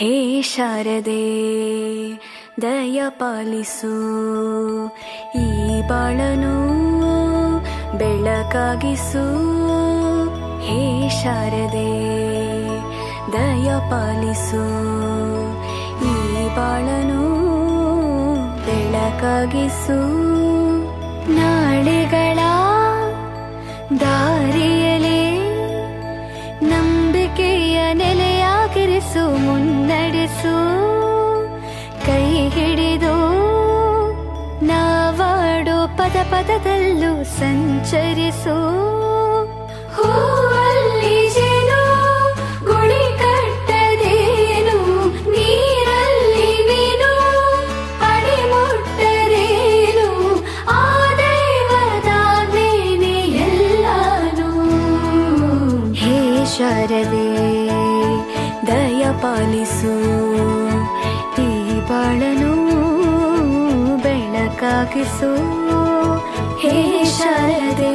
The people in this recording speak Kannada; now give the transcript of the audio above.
ಹೇ ಶಾರದೆ ದಯ ಪಾಲಿಸು, ಈ ಬಾಳನು ಬೆಳಕಾಗಿಸು. ಹೇ ಶಾರದೆ ದಯ ಪಾಲಿಸು, ಈ ಬಾಳನು ಬೆಳಕಾಗಿಸು. ನಾಳೆಗಳ ದಾರಿಯಲೇ ನಂಬಿಕೆಯ ನೆಲೆಯಾಗಿರಿಸು, ಮುನ್ನಡೆಸು. ಕೈ ಹಿಡಿದು ನಾವಾಡೋ ಪದ ಪದದಲ್ಲೂ ಸಂಚರಿಸು. ಹೂವಲ್ಲಿ ಜೇನು ಗುಡಿ ಕಟ್ಟದೇನು, ನೀರಲ್ಲಿ ಮೀನು ಅಡಿ ಮುಟ್ಟರೇನು, ಆ ದೈವದಾಜ್ಞೆನೇ ಎಲ್ಲಾನು. ಹೇ ಶಾರದೆ ದಯ ಪಾಲಿಸು, ಈ ಬಾಳನು ಬೆಳಕಾಗಿಸು. ಹೇ ಶಾರದೆ